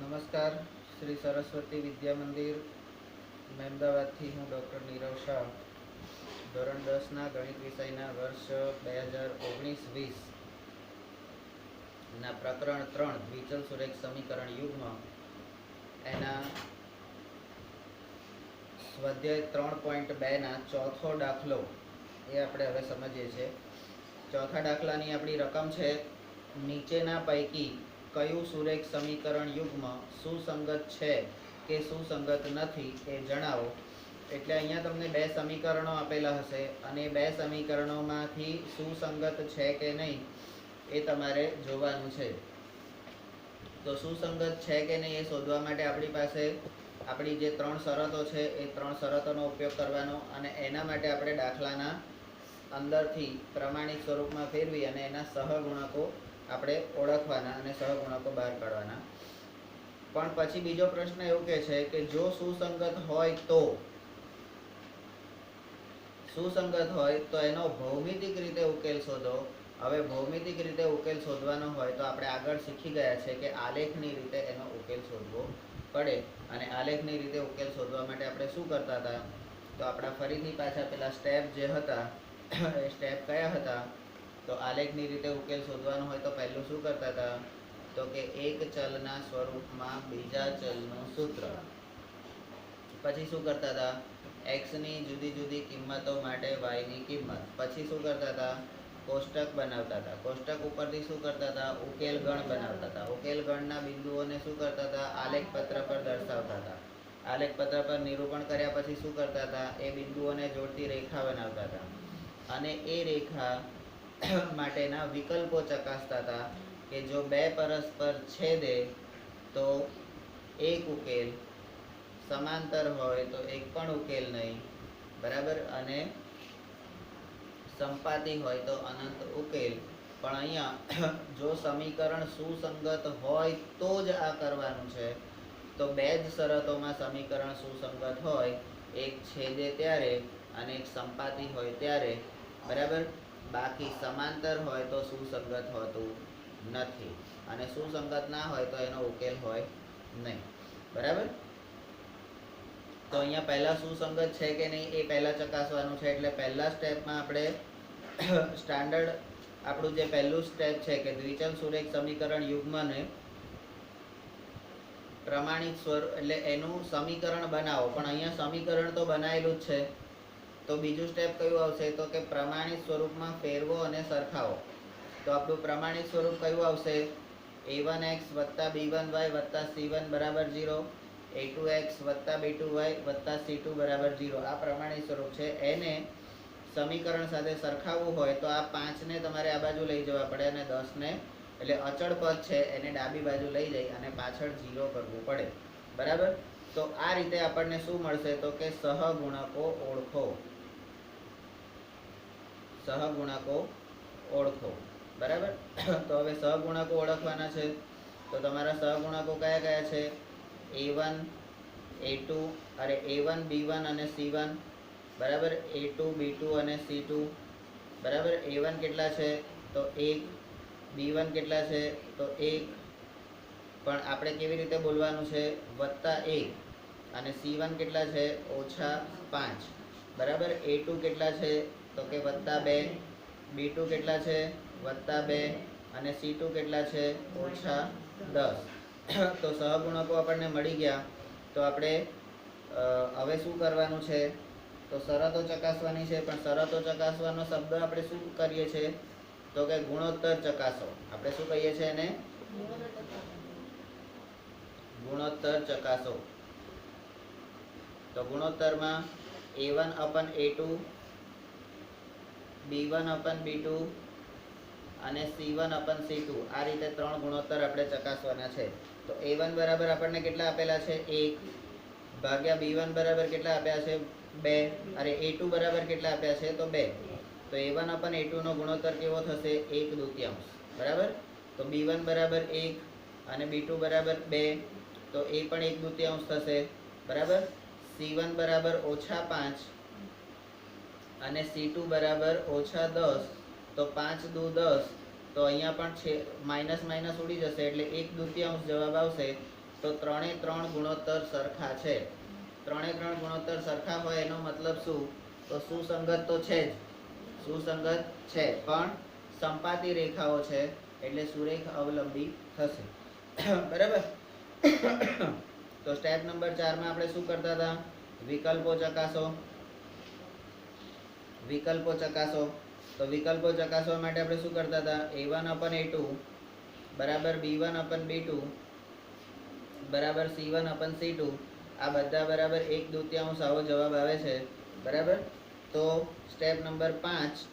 નમસ્કાર. શ્રી સરસ્વતી વિદ્યા મંદિર મહેમદાવાદથી હું ડૉક્ટર નીરવ શાહ ધોરણ 10ના ગણિત વિષયના વર્ષ 2019-20 ના પ્રકરણ 3 દ્વિચલ સુરેખ સમીકરણ યુગ્મ એના સ્વાધ્યાય 3.2ના ચોથો દાખલો એ આપણે હવે સમજીએ છીએ. ચોથા દાખલાની આપણી રકમ છે, નીચેના પૈકી કયું સુરેખ સમીકરણ યુગ્મ સુસંગત છે કે સુસંગત નથી એ જણાવો. એટલે અહીંયા તમને બે સમીકરણો આપેલા હશે અને બે સમીકરણોમાંથી સુસંગત છે કે નહીં એ તમારે જોવાનું છે. તો સુસંગત છે કે નહીં એ શોધવા માટે આપણી પાસે આપણી જે ત્રણ શરતો છે એ ત્રણ શરતોનો ઉપયોગ કરવાનો અને એના માટે આપણે દાખલાના અંદરથી પ્રમાણિત સ્વરૂપમાં ફેરવી અને એના સહગુણકો આપણે ઓળખવાના અને સહગુણકો બહાર કાઢવાના. પણ પછી બીજો પ્રશ્ન એવું કહે છે કે જો સુસંગત હોય તો એનો ભૌમિતિક રીતે ઉકેલ શોધો. હવે ભૌમિતિક રીતે ઉકેલ શોધવાનો હોય તો આપણે આગળ શીખી ગયા છે કે આલેખની રીતે એનો ઉકેલ શોધવો પડે. અને આલેખની રીતે ઉકેલ શોધવા માટે આપણે શું કરતા હતા, તો આપણા ફરીથી પાછા પેલા સ્ટેપ જે હતા એ સ્ટેપ કયા હતા, તો આલેખની રીતે ઉકેલ શોધવાનો હોય તો પહેલું શું કરતા હતા, તો કે એક ચલના સ્વરૂપમાં બીજા ચલનું સૂત્ર. પછી શું કરતા હતા, એક્સની જુદી જુદી કિંમતો માટે વાયની કિંમત. પછી શું કરતા હતા, કોષ્ટક બનાવતા હતા. કોષ્ટક ઉપરથી શું કરતા હતા, ઉકેલ ગણ બનાવતા હતા. ઉકેલ ગણના બિંદુઓને શું કરતા હતા, આલેખ પત્ર પર દર્શાવતા હતા. આલેખ પત્ર પર નિરૂપણ કર્યા પછી શું કરતા હતા, એ બિંદુઓને જોડતી રેખા બનાવતા હતા અને એ રેખા માટેના વિકલ્પો ચકાસતા હતા કે જો બે પરસ્પર છેદે તો એક ઉકેલ, સમાંતર હોય તો એક પણ ઉકેલ નહીં, બરાબર, અને સંપાતી હોય તો અનંત ઉકેલ. પણ અહીંયા જો સમીકરણ સુસંગત હોય તો જ આ કરવાનું છે. તો બે જ શરતોમાં સમીકરણ સુસંગત હોય, એક છેદે ત્યારે અને એક સંપાતી હોય ત્યારે, બરાબર. બાકી સમાંતર હોય તો સુસંગત હોતું નથી અને સુસંગત ના હોય તો એનો ઉકેલ હોય નહીં, બરાબર. તો અહીંયા પહેલા સુસંગત છે કે નહીં એ પહેલા ચકાસવાનું છે. એટલે પહેલા સ્ટેપમાં આપણે સ્ટાન્ડર્ડ આપણું જે પહેલું સ્ટેપ છે કે દ્વિચલ સુરેખ સમીકરણ યુગ્મને પ્રમાણિત સ્વરૂપ એટલે એનું સમીકરણ બનાવો. પણ અહીંયા સમીકરણ તો બનાવેલું જ છે, તો બીજું સ્ટેપ કયું આવશે, તો કે પ્રમાણિત સ્વરૂપમાં ફેરવો અને સરખાવો. તો આપણું પ્રમાણિત સ્વરૂપ કયું આવશે, a1x વત્તા b1y વત્તા c1 બરાબર 0, a2x વત્તા b2y વત્તા c2 બરાબર 0. આ પ્રમાણિત સ્વરૂપ છે. એને સમીકરણ સાથે સરખાવવું હોય તો આ 5ને તમારે આ બાજુ લઈ જવા પડે અને 10ને એટલે અચળ પદ છે એને ડાબી બાજુ લઈ જઈ અને પાછળ 0 કરવું પડે, બરાબર. તો આ રીતે આપણને શું મળશે, તો કે સહગુણકો ઓળખો. સહગુણકો ઓળખો, બરાબર. તો હવે સહગુણકો ઓળખવાના છે. તો તમારા સહગુણકો કયા કયા છે, a1 a2 અરે a1 b1 અને c1, બરાબર, a2 b2 અને c2, બરાબર. a1 કેટલા છે, તો 1, b1 કેટલા છે, તો 1, પણ આપણે કેવી રીતે બોલવાનું છે, +1, અને c1 કેટલા છે, -5, બરાબર. a2 કેટલા છે, તો કે +2, b2 કેટલા છે, +2 અને c2 કેટલા છે, -10. તો સહગુણકો આપણને મળી ગયા. તો આપણે હવે શું કરવાનું છે, તો શરતો ચકાસવાની છે. પણ શરતો ચકાસવાનો શબ્દ આપણે શું કરીએ છીએ, તો કે ગુણોત્તર ચકાસો. આપણે શું કહીએ છીએ એને, ગુણોત્તર ચકાસો. તો ગુણોત્તરમાં a1/a2, b1/b2 અને c1/c2 આ રીતે ત્રણ ગુણોત્તર આપણે ચકાસવાના છે. તો a1 બરાબર આપણને કેટલા આપેલા છે, 1 ભાગ્યા b1 બરાબર કેટલા આપ્યા છે, 2, અરે a2 બરાબર કેટલા આપ્યા છે, તો 2. તો a1/a2 નો ગુણોત્તર કેવો થશે, 1/2, બરાબર. તો b1 બરાબર 1 અને b2 બરાબર 2, તો એ પણ 1/2 થશે, બરાબર. c1 બરાબર -5 અને c2 બરાબર -10, તો 5 દુ 10, તો અહીંયા પણ છે માઇનસ માઇનસ ઉડી જશે એટલે 1/2 જવાબ આવશે. તો 3 ગુણોત્તર સરખા છે. 3 ગુણોત્તર સરખા હોય એનો મતલબ શું? તો સુસંગત તો છે જ, સુસંગત છે, પણ સંપાતી રેખાઓ છે એટલે સુરેખ અવલંબી થશે. બરાબર. તો સ્ટેપ નંબર 4 માં આપણે શું કરતા હતા? વિકલ્પો ચકાસો. વિકલ્પો ચકાસો. તો વિકલ્પો ચકાસવા માટે આપણે શું કરતા હતા? a1/a2 બરાબર b1/b2 બરાબર c1/c2. આ બધા બરાબર 1/2 આવો જવાબ આવે છે. બરાબર. તો સ્ટેપ નંબર 5,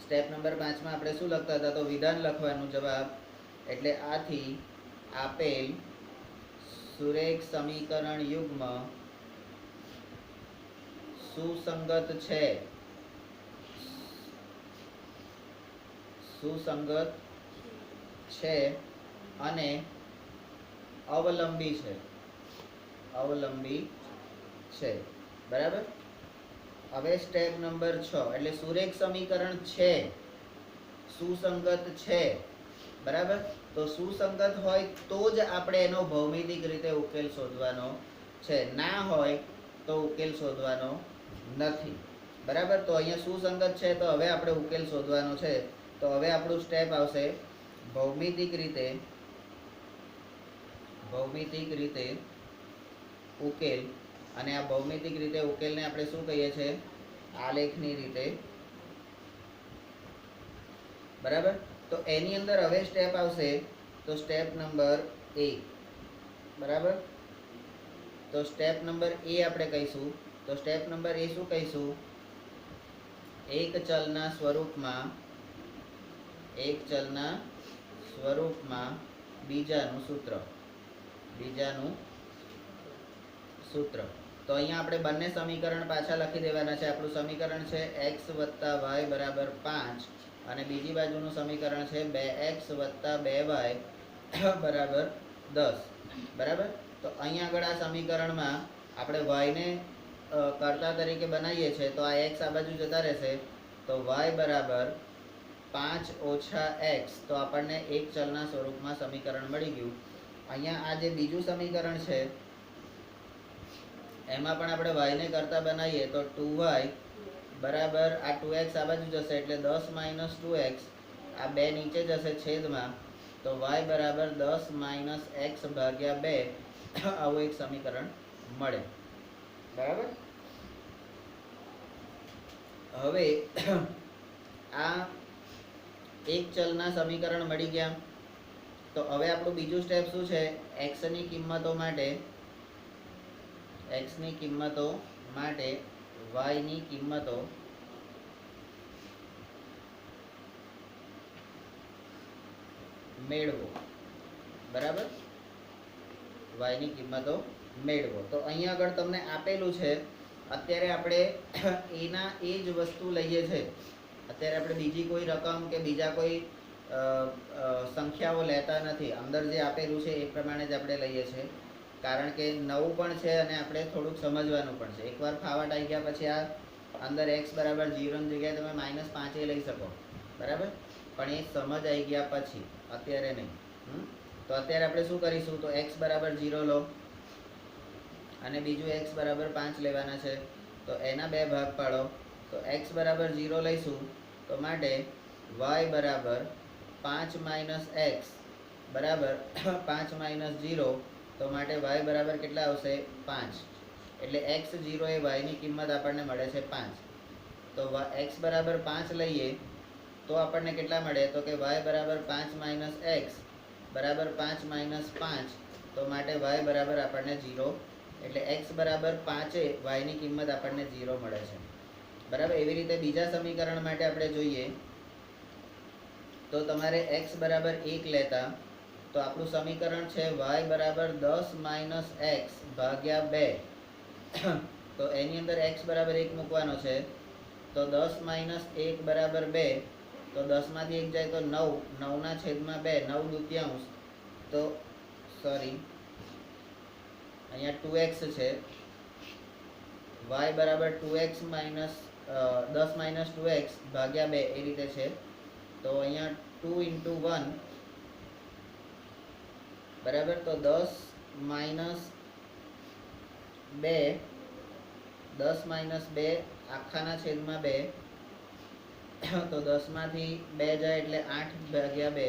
સ્ટેપ નંબર 5 માં આપણે શું લખતા હતા? તો વિધાન લખવાનું જવાબ. એટલે આથી આપેલ સુરેખ સમીકરણ યુગ્મ સુસંગત છે, સુસંગત છે અને અવલંબી છે, અવલંબી છે. બરાબર. હવે સ્ટેપ નંબર 6 એટલે સુરેખ સમીકરણ છે, સુસંગત છે. બરાબર. તો સુસંગત હોય તો જ આપણે એનો ભૌમિતિક રીતે ઉકેલ શોધવાનો છે, ના હોય તો ઉકેલ શોધવાનો નથી. બરાબર. તો અહીંયા સુસંગત છે તો હવે આપણે ઉકેલ શોધવાનો છે. તો હવે આપણું સ્ટેપ આવશે ભૌમિતિક રીતે, ભૌમિતિક રીતે ઉકેલ. અને આ ભૌમિતિક રીતે ઉકેલને આપણે શું કહીએ છીએ? આલેખની રીતે. બરાબર. તો એની અંદર હવે સ્ટેપ આવશે તો સ્ટેપ નંબર 1. બરાબર. તો સ્ટેપ નંબર એ આપણે કહીશું. તો સ્ટેપ નંબર એ શું કહીશું? એક ચલના સ્વરૂપમાં, એક ચલના સ્વરૂપમાં બીજાનું સૂત્ર, બીજાનું સૂત્ર. તો અહીંયા આપણે બંને સમીકરણ પાછા લખી દેવાના છે. આપણું સમીકરણ છે x + y = 5 અને બીજી બાજુનું સમીકરણ છે 2x + 2y = 10. બરાબર. તો અહીંયા આગળ આ સમીકરણમાં આપણે y ને કર્તા તરીકે બનાવીએ છીએ તો આ x આ બાજુ જતા રહેશે. તો y બરાબર 5 - x. તો આપણને એક ચલના સ્વરૂપમાં સમીકરણ મળી ગયું. અહીંયા આ જે બીજું સમીકરણ છે એમાં પણ આપણે y ને કરતા બનાવીએ તો 2y બરાબર આ 2x આ બાજુ જશે એટલે 10 - 2x. આ 2 નીચે જશે છેદમાં. તો y બરાબર 10 - x ભાગ્યા 2. આવું એક સમીકરણ મળે. બરાબર. હવે આ એક ચલના સમીકરણ મળી ગયા. તો હવે આપણું બીજું સ્ટેપ શું છે? x ની કિંમતો માટે, x ની કિંમતો માટે y ની કિંમતો મેળવો. બરાબર. y ની કિંમતો મેળવો. તો અહીંયા આગળ તમને આપેલું છે. અત્યારે આપણે એના એ જ વસ્તુ લઈએ છે. અત્યારે આપણે બીજી કોઈ રકમ કે બીજા કોઈ સંખ્યાઓ લેતા નથી. અંદર જે આપેલું છે એ પ્રમાણે જ આપણે લઈએ છીએ. કારણ કે નવું પણ છે અને આપણે થોડુંક સમજવાનું પણ છે. એકવાર ફાવટ આવી ગયા પછી આ અંદર x = 0 ની જગ્યાએ તમે -5 લઈ શકો. બરાબર. પણ એ સમજ આવી ગયા પછી, અત્યારે નહીં. તો અત્યારે આપણે શું કરીશું? તો x = 0 લો અને બીજું x = 5 લેવાના છે. તો એના બે ભાગ પાડો. તો x = 0 લઈશું તો માટે y બરાબર 5 - x બરાબર 5 - 0. તો માટે y બરાબર કેટલા આવશે? 5. એટલે x0 એ y ની કિંમત આપણને મળે છે 5. તો x બરાબર 5 લઈએ તો આપણને કેટલા મળે? તો કે y બરાબર 5 - x બરાબર 5 - 5. તો માટે y બરાબર આપણને 0. એટલે x બરાબર 5 y ની કિંમત આપણને 0 મળે છે. બરાબર. એવી રીતે બીજા સમીકરણ માટે આપણે જોઈએ તો તમારે x બરાબર 1 લેતા તો આપણું સમીકરણ છે y બરાબર 10 - x ભાગ્યા 2. તો એની અંદર x બરાબર 1 મૂકવાનો છે. તો 10 - 1 બરાબર 2. તો 10 માંથી 1 જાય તો 9. 9 / 2 9/2. તો સોરી અહીંયા 2x છે. y બરાબર 2x -10 - 2x ભાગ્યા 2 એ રીતે છે. તો અહીંયા 2 × 1 બરાબર. તો 10 માઇનસ 2, 10 માઇનસ 2 આખાના છેદમાં 2, તો 10 માંથી 2 જાય એટલે 8 ભાગ્યા 2.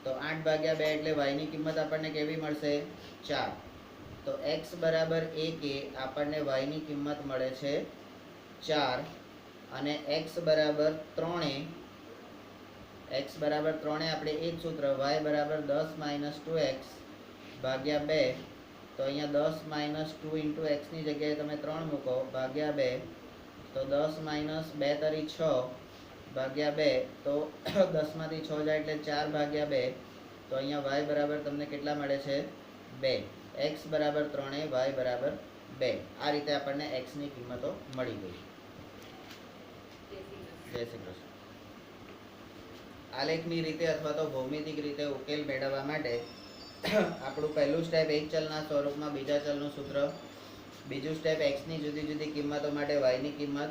તો 8 ભાગ્યા 2 એટલે y ની કિંમત આપણને કેવી મળશે? 4. તો x બરાબર 1 એ આપણને y ની કિંમત મળે છે 4 અને x બરાબર 3 એ આપણે એ જ સૂત્ર y બરાબર 10 માઇનસ 2x ભાગ્યા 2. તો અહીંયા 10 માઇનસ 2 ઇન્ટુ એક્સની જગ્યાએ તમે 3 મૂકો ભાગ્યા 2. તો 10 માઇનસ 2 તરી 6 ભાગ્યા 2. તો 10 માંથી 6 જાય એટલે 4 ભાગ્યા 2. તો અહીંયા y બરાબર તમને કેટલા મળે છે? 2. x બરાબર 3 y બરાબર 2. આ રીતે આપણને x ની કિંમતો મળી ગઈ. જય શ્રી કૃષ્ણ. આલેખની રીતે અથવા તો ભૌમિતિક રીતે ઉકેલ મેળવવા માટે આપણું પહેલું સ્ટેપ એક ચલના સ્વરૂપમાં બીજા ચલનું સૂત્ર, બીજું સ્ટેપ x ની જુદી જુદી કિંમતો માટે y ની કિંમત,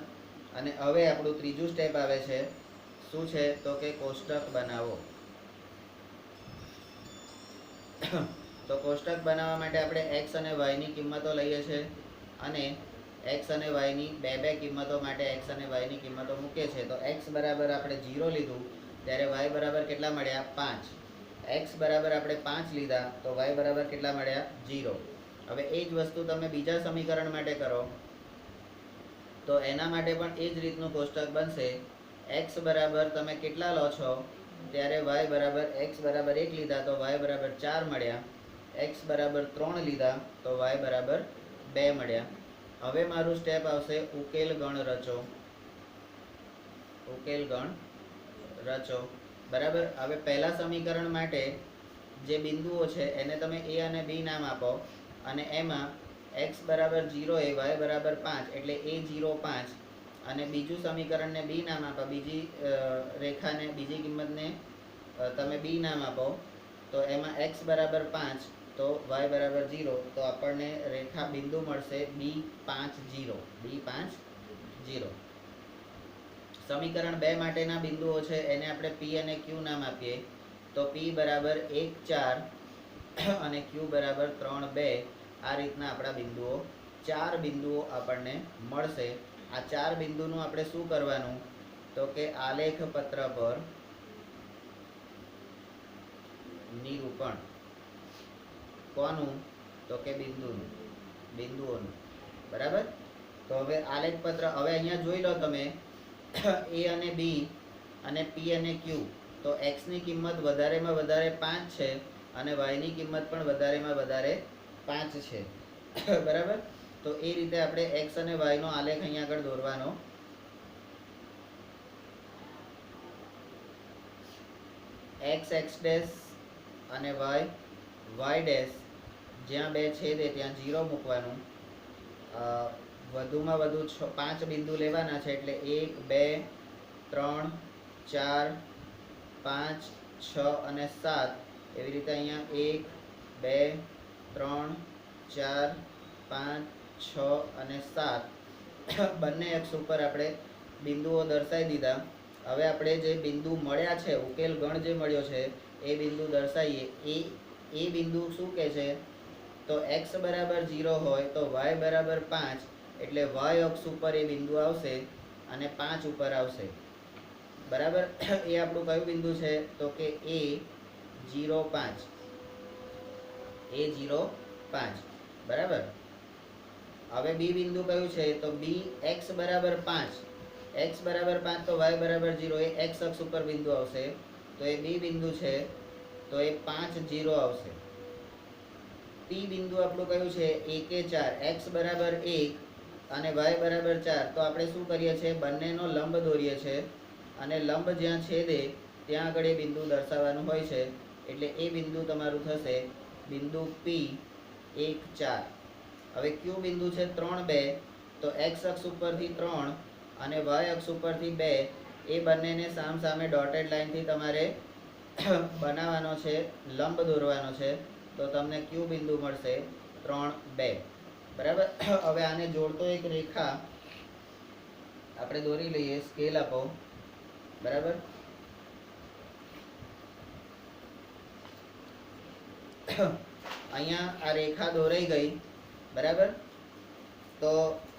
અને હવે આપણું ત્રીજું સ્ટેપ આવે છે. શું છે? તો કે કોષ્ટક બનાવો. તો કોષ્ટક બનાવવા માટે આપણે x અને y ની કિંમતો લઈએ છીએ અને x અને y ની બે કિંમતો માટે x અને y ની કિંમતો મૂકીએ છીએ. તો x બરાબર આપણે 0 લીધું ત્યારે y બરાબર કેટલા મળ્યા? 5. x બરાબર આપણે 5 લીધા તો y બરાબર કેટલા મળ્યા? 0. હવે એ જ વસ્તુ તમે બીજા સમીકરણ માટે કરો તો એના માટે પણ એ જ રીતનું કોષ્ટક બનશે. x બરાબર તમે કેટલા લો છો ત્યારે y બરાબર x બરાબર 1 લીધા તો y બરાબર 4 મળ્યા. x બરાબર 3 લીધા તો y બરાબર 2 મળ્યા. હવે મારું સ્ટેપ આવશે ઉકેલ ગણ રચો. ઉકેલ ગણ રચો. બરાબર. હવે પહેલા સમીકરણ માટે જે બિંદુઓ છે એને તમે a અને b નામ આપો અને એમાં x બરાબર 0 એ y બરાબર 5 એટલે a0 5. અને બીજું સમીકરણને b નામ આપો, બીજી રેખાને બીજી કિંમતને તમે b નામ આપો. તો એમાં x બરાબર 5 તો y બરાબર 0. તો આપણને રેખા બિંદુ મળશે b50. b50. સમીકરણ 2 માટેના બિંદુઓ છે એને આપણે p અને q નામ આપીએ. તો p બરાબર 1 4 અને q બરાબર 3 2. આ રીતના આપણા બિંદુઓ 4 બિંદુઓ આપણને મળશે. આ 4 બિંદુનું આપણે શું કરવાનું? તો કે આલેખ પત્ર પર નિરૂપણ. કોનું? તો કે બિંદુઓનું. બરાબર. તો હવે આલેખ પત્ર, હવે અહીંયા જોઈ લો તમે a અને b અને p અને q. તો x ની કિંમત વધારેમાં વધારે 5 છે અને y ની કિંમત પણ વધારેમાં વધારે 5 છે. બરાબર. તો એ રીતે આપણે x અને y નો આલેખ અહીંયા આગળ દોરવાનો. x ડેશ અને y ડેશ જ્યાં બે છેદે ત્યાં 0 મૂકવાનું. વધુમાં વધુ 5 બિંદુ લેવાના છે એટલે 1 2 3 4 5 6 અને 7. એવી રીતે અહીંયા 1 2 3 4 5 6 અને 7 બંને અક્ષ ઉપર આપણે બિંદુઓ દર્શાવી દીધા. હવે આપણે જે બિંદુ મળ્યા છે, ઉકેલ ગણ જે મળ્યો છે એ બિંદુ દર્શાવીએ. એ બિંદુ શું કહે છે? તો x બરાબર 0 હોય તો y બરાબર 5 એટલે y અક્ષ ઉપર એ બિંદુ આવશે અને 5 ઉપર આવશે. બરાબર. એ આપણું કયું બિંદુ છે? તો કે a05. બરાબર. હવે બી બિંદુ કયું છે? તો b x બરાબર 5. x બરાબર 5 તો y બરાબર 0 એ x અક્ષ ઉપર બિંદુ આવશે. તો એ બી બિંદુ છે તો એ 5 0 આવશે. પી બિંદુ આપણું કયું છે? 1 4. x બરાબર 1 અને y બરાબર 4. તો આપણે શું કરીએ છીએ? બંનેનો લંબ દોરીએ છીએ અને લંબ જ્યાં છેદે ત્યાં આગળ એ બિંદુ દર્શાવવાનું હોય છે. એટલે એ બિંદુ તમારું થશે બિંદુ p 1 4. હવે ક્યુ બિંદુ છે 3 2. તો x અક્ષ ઉપરથી 3 અને y અક્ષ ઉપરથી 2 એ બંનેને સામસામે ડોટેડ લાઇનથી તમારે બનાવવાનો છે, લંબ દોરવાનો છે. તો તમને ક્યુ બિંદુ મળશે 3 2. બરાબર. હવે આને જોડતો એક રેખા આપણે દોરી લઈએ. સ્કેલ આપો. બરાબર. અહીંયા આ રેખા દોરાઈ ગઈ, બરાબર. તો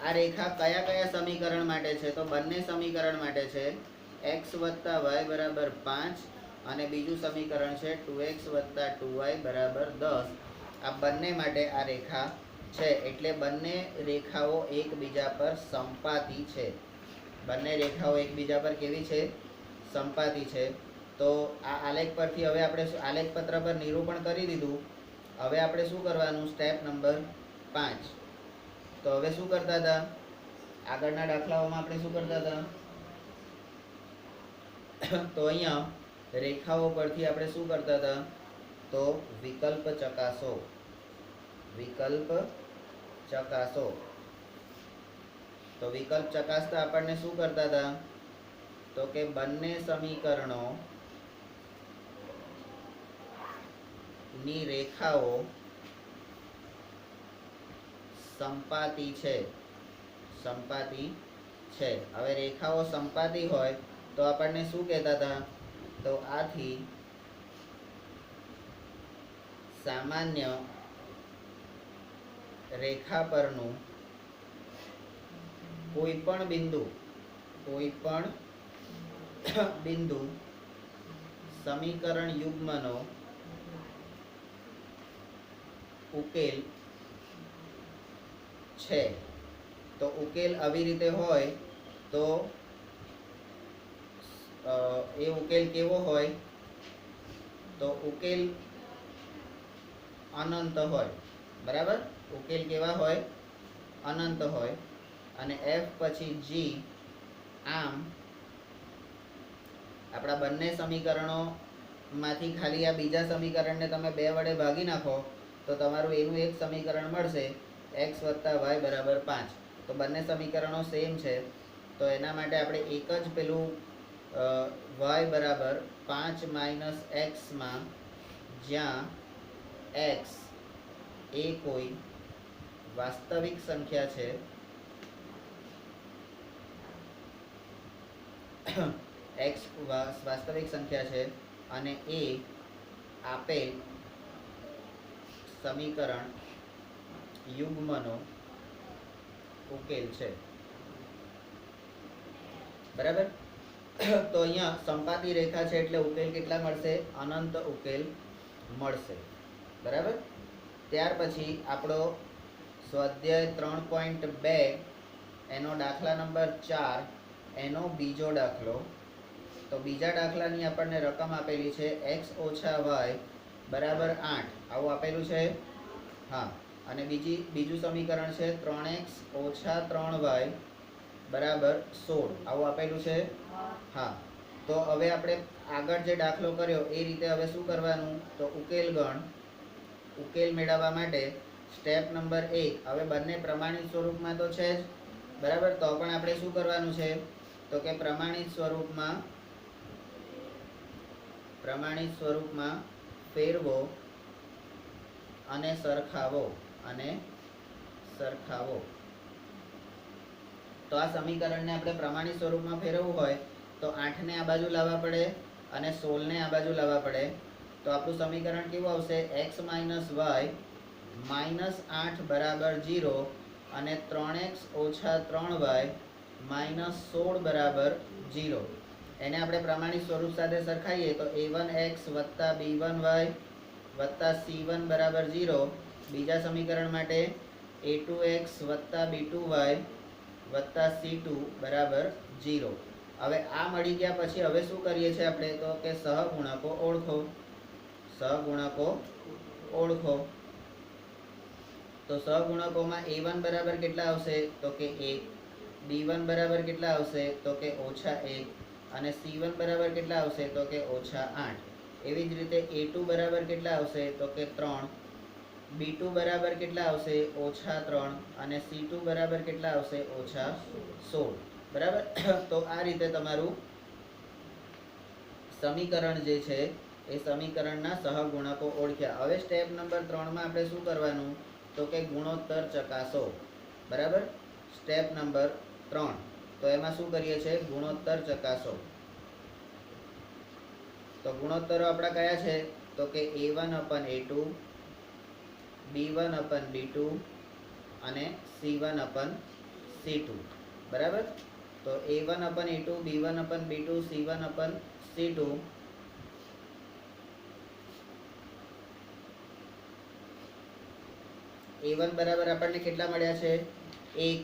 આ રેખા કયા કયા સમીકરણ માટે છે? તો બંને સમીકરણ માટે છે. x વત્તા y બરાબર 5 અને બીજું સમીકરણ છે 2x વત્તા 2y બરાબર 10. આ બંને માટે આ રેખા છે. એટલે બંને રેખાઓ એકબીજા પર સંપાતી છે. બંને રેખાઓ એકબીજા પર કેવી છે? સંપાતી છે. તો આ આલેખ પરથી હવે આપણે આલેખ પત્ર પર નિરૂપણ કરી દીધું. હવે આપણે શું કરવાનું? Step number 5. તો હવે શું કરતા હતા? આગળના દાખલાઓમાં આપણે શું કરતા હતા? તો અહીંયા રેખાઓ પરથી આપણે શું કરતા હતા? તો વિકલ્પ ચકાસો. વિકલ્પ ચકાસો. તો વિકલ્પ ચકાસતા આપણને શું કરતા હતા? તો કે બંને સમીકરણો ની રેખાઓ સંપાતી છે. સંપાતી છે. હવે રેખાઓ સંપાતી હોય તો આપણને શું કહેતા હતા? તો આથી સામાન્ય રેખા પરનું કોઈ પણ બિંદુ સમીકરણ યુગ્મનો ઉકેલ છે. તો ઉકેલ આવી રીતે હોય તો એ ઉકેલ કેવો હોય? તો ઉકેલ અનંત હોય, બરાબર. ઉકેલ કેવા હોય? અનંત હોય. અને f પછી g. આમ આપણા બંને સમીકરણો માંથી ખાલી આ બીજા સમીકરણને તમે 2 વડે ભાગી નાખો તો તમારું એનું એક સમીકરણ મળશે, x વત્તા y બરાબર 5. તો બંને સમીકરણો સેમ છે. તો એના માટે આપણે એક જ પેલું y બરાબર 5 માઇનસ એક્સમાં જ્યાં x એ કોઈ વાસ્તવિક સંખ્યા છે, x વાસ્તવિક સંખ્યા છે અને એ આપેલ સમીકરણ યુગ્મનો ઉકેલ છે, બરાબર. તો અહીંયા સંપાતી રેખા છે એટલે ઉકેલ કેટલા મળશે? અનંત ઉકેલ મળશે, બરાબર. ત્યાર પછી આપણો સ્વાધ્યાય 3.2 એનો દાખલા નંબર 4 એનો બીજો દાખલો. તો બીજા દાખલાની આપણને રકમ આપેલી છે x ઓછા y બરાબર 8. આવું આપેલું છે. હા. અને બીજું સમીકરણ છે 3x ઓછા 3y બરાબર 16. આવું આપેલું છે. હા. તો હવે આપણે આગળ જે દાખલો કર્યો એ રીતે હવે શું કરવાનું? તો ઉકેલ મેળવવા માટે સ્ટેપ નંબર 1. હવે બંને પ્રમાણિત સ્વરૂપમાં તો છે જ, બરાબર. તો પણ આપણે શું કરવાનું છે? તો કે પ્રમાણિત સ્વરૂપમાં ફેરવો અને સરખાવો. તો આ સમીકરણને આપણે પ્રમાણિત સ્વરૂપમાં ફેરવવું હોય તો 8 ને આ બાજુ લાવવા પડે અને 16 ને આ બાજુ લાવવા પડે. તો આપણું સમીકરણ કેવું આવશે? x માઇનસ વાય માઇનસ 8 બરાબર 0 અને 3x ઓછા 3y માઇનસ 16 બરાબર 0. એને આપણે પ્રમાણિત સ્વરૂપ સાથે સરખાઈએ તો a1x વત્તા b1y વત્તા c1 બરાબર 0. બીજા સમીકરણ માટે a2x વત્તા b2y વત્તા c2 બરાબર 0. હવે આ મળી ગયા પછી હવે શું કરીએ છીએ આપણે? તો કે સહગુણકો ઓળખો. તો સહગુણકોમાં a1 બરાબર કેટલા આવશે? તો કે 1. b1 બરાબર કેટલા આવશે? તો કે ઓછા 1. અને c1 બરાબર કેટલા આવશે? તો કે ઓછા 8. એવી જ રીતે a2 બરાબર કેટલા આવશે? તો કે 3. b2 બરાબર કેટલા આવશે? ઓછા 3. અને c2 બરાબર કેટલા આવશે? ઓછા 16. બરાબર. તો આ રીતે તમારું સમીકરણ જે છે એ સમીકરણના સહગુણકો ઓળખ્યા. હવે સ્ટેપ નંબર 3 માં આપણે શું કરવાનું? તો કે ગુણોત્તર ચકાસો, બરાબર. Step number 3. તો એમાં શું કરીએ છીએ? ગુણોત્તર ચકાસો. તો ગુણોત્તરો આપણા કયા છે તો કે A1/A2, B1/B2 અને C1/C2. બરાબર. તો A1/A2, B1/B2, C1/C2 A1 બરાબર આપણને કેટલા મળ્યા છે 1,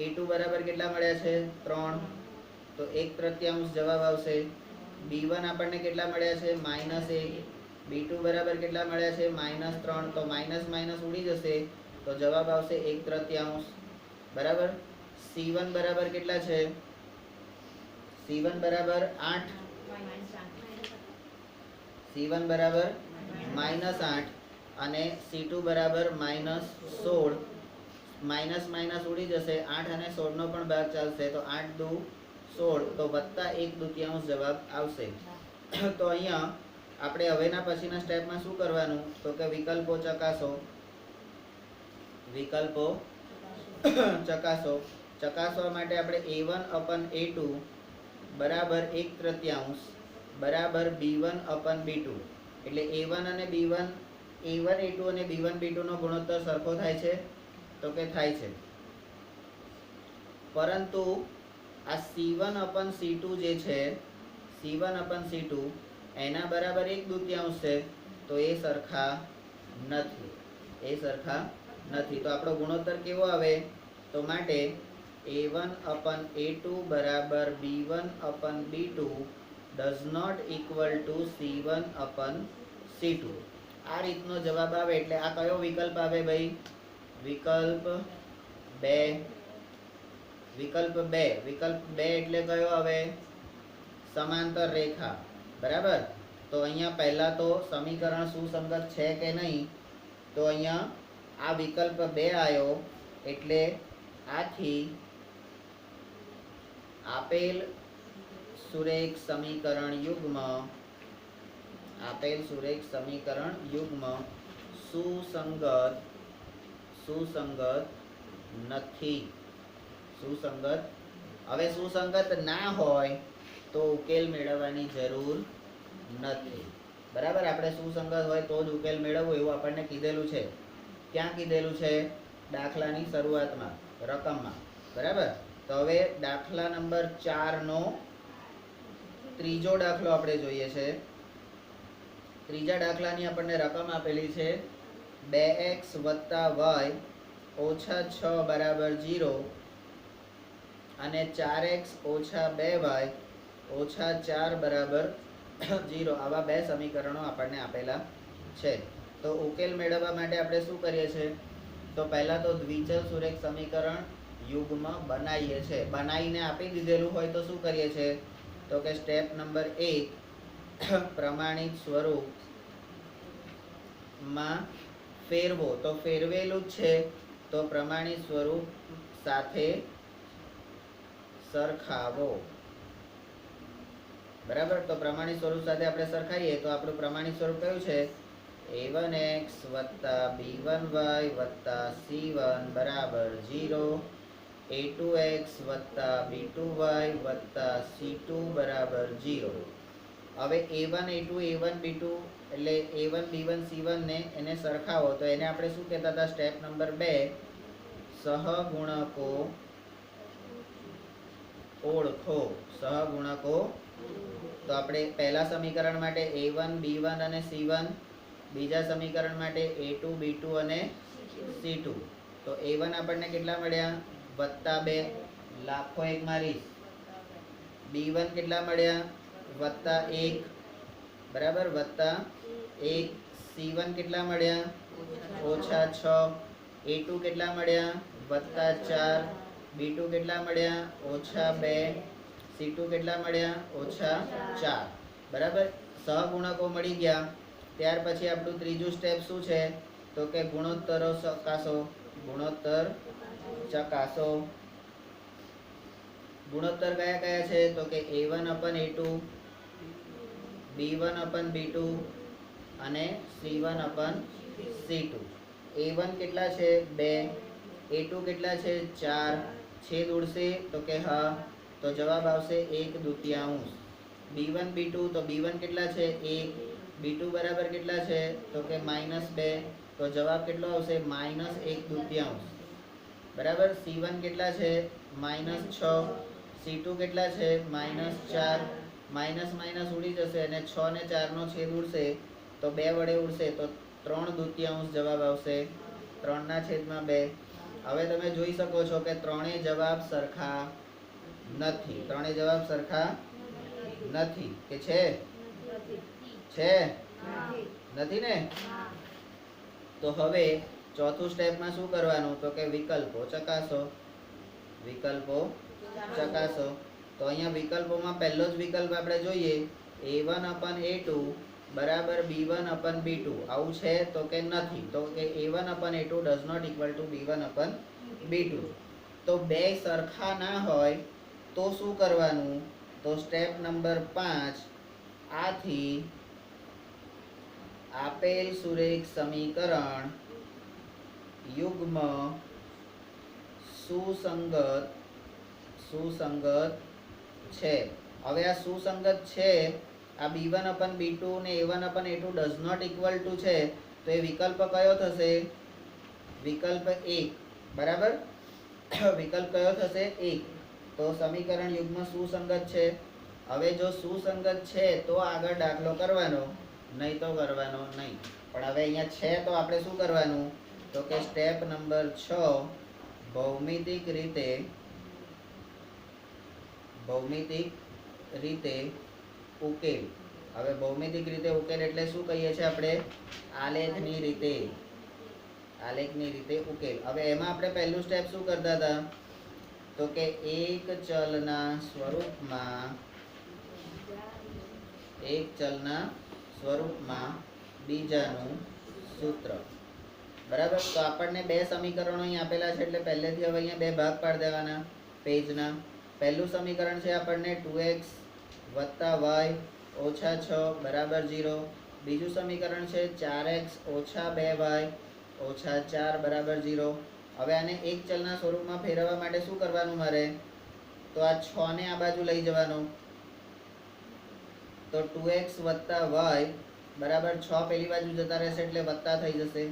A2 બરાબર કેટલા મળ્યા છે 3, તો 1/3 જવાબ આવશે. B1 આપણને કેટલા મળ્યા છે -1, B2 બરાબર કેટલા મળ્યા છે -3, તો માઇનસ માઇનસ ઉડી જશે તો જવાબ આવશે 1/3. બરાબર. C1 બરાબર કેટલા છે C1 બરાબર 8, C1 બરાબર -8 અને C2 બરાબર -16. માઇનસ માઇનસ ઉડી જશે, 8 અને 16 નો પણ ભાગ ચાલશે તો 8 દુ 16, તો +1/2 જવાબ આવશે. તો અહીંયા આપણે હવેના પછીના સ્ટેપમાં શું કરવાનું તો કે વિકલ્પો ચકાસો. વિકલ્પો ચકાસવા માટે આપણે A1/A2 બરાબર 1/3 બરાબર B1/B2, એટલે A1 અને B1, A1A2 અને B1B2 નો ગુણોત્તર સરખો થાય છે તો કે થાય છે, પરંતુ આ C1/C2 જે છે C1/C2 એના બરાબર 1/2 છે તો એ સરખા નથી. તો આપણો ગુણોત્તર કેવો આવે તો માટે A1/A2 બરાબર B1/B2 does not equal to C1/C2. આ રીતનો જવાબ આવે એટલે આ કયો વિકલ્પ આવે ભાઈ વિકલ્પ 2. વિકલ્પ 2 એટલે કયો આવે સમાંતર રેખા. બરાબર. તો અહીંયા પહેલા તો સમીકરણ સુસંગત છે કે નહીં, તો અહીંયા આ વિકલ્પ 2 આવ્યો એટલે આથી આપેલ સુરેખ સમીકરણ યુગ્મ સુસંગત નથી. હવે સુસંગત ના હોય તો ઉકેલ મેળવવાની જરૂર નથી. બરાબર. આપણે સુસંગત હોય તો જ ઉકેલ મેળવવો એવું આપણને કીધેલું છે. ક્યાં કીધેલું છે દાખલાની શરૂઆતમાં રકમમાં. બરાબર. તો હવે દાખલા નંબર 4 નો ત્રીજો દાખલો આપણે જોઈએ છે. ત્રીજા દાખલાની આપણને રકમ આપેલી છે 2x + y - 6 બરાબર 0 અને 4x - 2y - 4 બરાબર 0. આવા બે સમીકરણો આપણને આપેલા છે. તો ઉકેલ મેળવવા માટે આપણે શું કરીએ છીએ તો પહેલા તો દ્વિચલ સુરેખ સમીકરણ યુગ્મ બનાવીએ છીએ. બનાવીને આપી દીધેલું હોય તો શું કરીએ છીએ તો કે સ્ટેપ નંબર 1 પ્રમાણિત સ્વરૂપમાં ફેરવો. તો ફેરવેલું જ છે તો પ્રમાણિત સ્વરૂપ સાથે સરખાવો. બરાબર. તો પ્રમાણિત સ્વરૂપ સાથે આપણે સરખાઈએ તો આપણું પ્રમાણિત સ્વરૂપ કયું છે A1x + B1y + C1 બરાબર 0, A2x + B2y + C2 બરાબર 0. હવે A1 A2 A1 B2 એટલે A1 B1 C1 ને એને સરખાવો તો એને આપણે શું કહેતા હતા સ્ટેપ નંબર 2 સહગુણકો ઓળખો. સહગુણકો. તો આપણે પહેલા સમીકરણ માટે A1 B1 અને C1, બીજા સમીકરણ માટે A2 B2 અને C2. તો A1 આપણને કેટલા મળ્યા +2, લાખો એક મારીશ. B1 કેટલા મળ્યા +1, બરાબર +1. C1 કેટલા મળ્યા -6. A2 કેટલા મળ્યા +4. B2 કેટલા મળ્યા -2. C2 કેટલા મળ્યા -4. બરાબર. સહગુણકો મળી ગયા. ત્યાર પછી આપણું ત્રીજું સ્ટેપ શું છે તો કે ગુણોત્તરો ચકાસો. ગુણોત્તર ચકાસો. ગુણોત્તર કયા કયા છે તો કે A1/A2, B1/B2 અને C1/C2. A1 કેટલા છે 2, A2 કેટલા છે 4. છેદ ઉડશે તો કે હા, તો જવાબ આવશે 1/2. b1 b2 તો b1 કેટલા છે 1, b2 બરાબર કેટલા છે તો કે -2, તો જવાબ કેટલો આવશે -1/2, બરાબર। c1 કેટલા છે -6, c2 કેટલા છે -4, માઇનસ માઇનસ ઉડી જશે અને 6 ને 4 નો છેદ ઉડશે તો 2 વડે ઉડશે તો 3/2 જવાબ આવશે, 3/2। હવે તમે જોઈ શકો છો કે ત્રણેય જવાબ સરખા નથી, ત્રણેય જવાબ સરખા નથી કે છે નથી ને। તો હવે ચોથું સ્ટેપમાં શું કરવાનું તો કે વિકલ્પો ચકાસો, વિકલ્પો ચકાસો। તો અહીંયા વિકલ્પોમાં પહેલો જ વિકલ્પ આપણે જોઈએ a1/a2 બરાબર b1/b2, આવું છે તો કે નથી, તો કે a1/a2 does not equal to b1/b2। તો બે સરખા ના હોય તો શું કરવાનું તો સ્ટેપ નંબર 5, આથી આપેલ સુરેખ સમીકરણ યુગ્મ સુસંગત છે। હવે આ સુસંગત છે, આ b1/b2 ને a1/a2 does not equal to છે, તો એ વિકલ્પ કયો થશે વિકલ્પ 1, બરાબર। વિકલ્પ કયો થશે 1, તો સમીકરણ યુગ્મ સુસંગત છે। હવે જો સુસંગત છે તો આગળ દાખલો કરવાનો, નહીં તો કરવાનો નહીં। પણ હવે અહીંયા છે તો આપણે શું કરવાનું તો કે સ્ટેપ નંબર 6 ભૌમિતિક રીતે ઉકેલ। હવે ભૌમિતિક રીતે ઉકેલ એટલે શું કહીએ છીએ આપણે આલેખની રીતે ઉકેલ। હવે એમાં આપણે પહેલું સ્ટેપ શું કરતા હતા તો કે એક ચલના સ્વરૂપમાં બીજાનું સૂત્ર, બરાબર। તો આપણને બે સમીકરણો અહીં આપેલા છે એટલે પહેલેથી હવે અહીંયા બે ભાગ પાડી દેવાના પેજના। પહેલું સમીકરણ છે આપણને 2x + y - 6 બરાબર 0, બીજું સમીકરણ છે 4x - 2y - 4 બરાબર 0। હવે આને એક ચલના સ્વરૂપમાં ફેરવવા માટે શું કરવાનું મારે તો આ 6 ને આ બાજુ લઈ જવાનો, તો 2x + y બરાબર 6 પેલી બાજુ જતા રહેશે એટલે વત્તા થઈ જશે,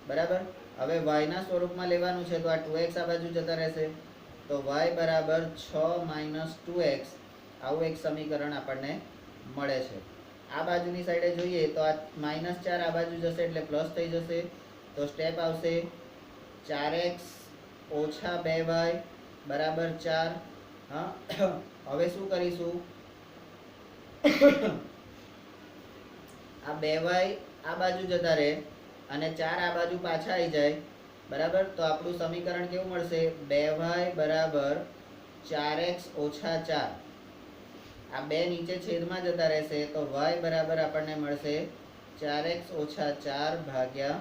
બરાબર। હવે y ના સ્વરૂપમાં લેવાનું છે તો આ 2x આ બાજુ જતા રહેશે, તો y બરાબર 6 - 2x, આવું એક સમીકરણ આપણને મળે છે। આ બાજુની સાઈડે જોઈએ તો આ -4 આ બાજુ જશે એટલે પ્લસ થઈ જશે, તો સ્ટેપ આવશે 4x - 2y બરાબર 4। હા, હવે શું કરીશું આ 2y આ બાજુ જતા રહે અને 4 આ બાજુ પાછા આવી જાય, બરાબર। તો આપણું સમીકરણ કેવું મળશે 2y બરાબર 4x - 4, આ બે નીચે છેદમાં જતા રહેશે તો y બરાબર આપણને મળશે 4x - 4 ભાગ્યા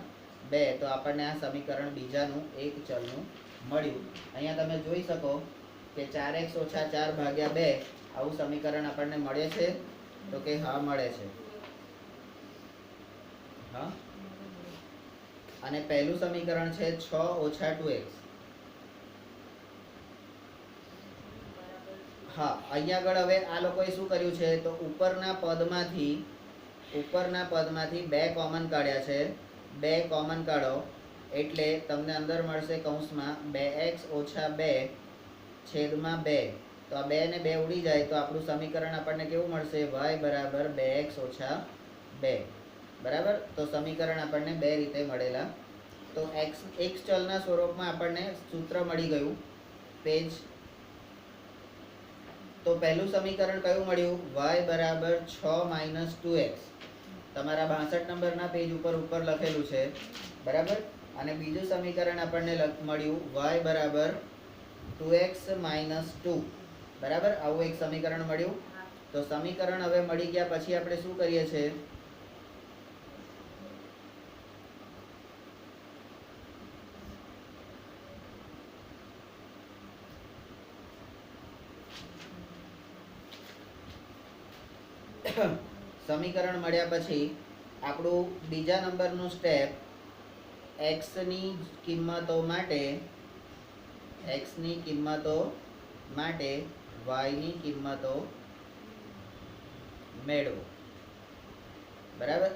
2। તો આપણને આ સમીકરણ બીજાનું એક ચલનું મળ્યું। અહીંયા તમે જોઈ શકો કે 4x - 4 ભાગ્યા 2 આવું સમીકરણ આપણને મળે છે તો કે હા મળે છે। હા, અને પહેલું સમીકરણ છે 6 - 2x। હા, અહીંયા આગળ હવે આ લોકોએ શું કર્યું છે તો ઉપરના પદમાંથી બે કોમન કાઢ્યા છે, બે કોમન કાઢો એટલે તમને અંદર મળશે કૌંસમાં 2x - 2 છેદમાં 2, તો આ 2 ને 2 ઉડી જાય તો આપણું સમીકરણ આપણને કેવું મળશે y બરાબર 2x - 2, બરાબર। તો સમીકરણ આપણને બે રીતે મળેલા। તો એક ચલના સ્વરૂપમાં આપણને સૂત્ર મળી ગયું પેજ। તો પહેલું સમીકરણ કયું મળ્યું y બરાબર 6 - 2x, તમારા 62 નંબરના પેજ ઉપર લખેલું છે, બરાબર। અને બીજું સમીકરણ આપણને મળ્યું y બરાબર 2x - 2, બરાબર, આવું એક સમીકરણ મળ્યું। તો સમીકરણ હવે મળી ગયા પછી આપણે શું કરીએ છીએ સમીકરણ મળ્યા પછી આપણું બીજા નંબરનું સ્ટેપ x ની કિંમતો માટે y ની કિંમતો મેળવો. બરાબર.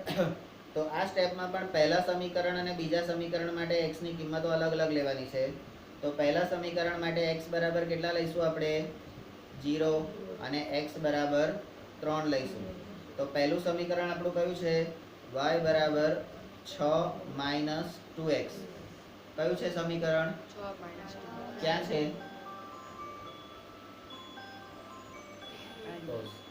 તો આ સ્ટેપમાં પણ પહેલા સમીકરણ અને બીજા સમીકરણ માટે x ની કિંમતો અલગ અલગ લેવાની છે. તો પહેલા સમીકરણ માટે x બરાબર કેટલા લઈશું આપણે? 0 અને x બરાબર 3 લઈશું. તો પહેલું સમીકરણ આપણું કયું છે? y બરાબર 6 - 2x. કયું છે સમીકરણ? 6 - 2. ક્યાં છે? And તો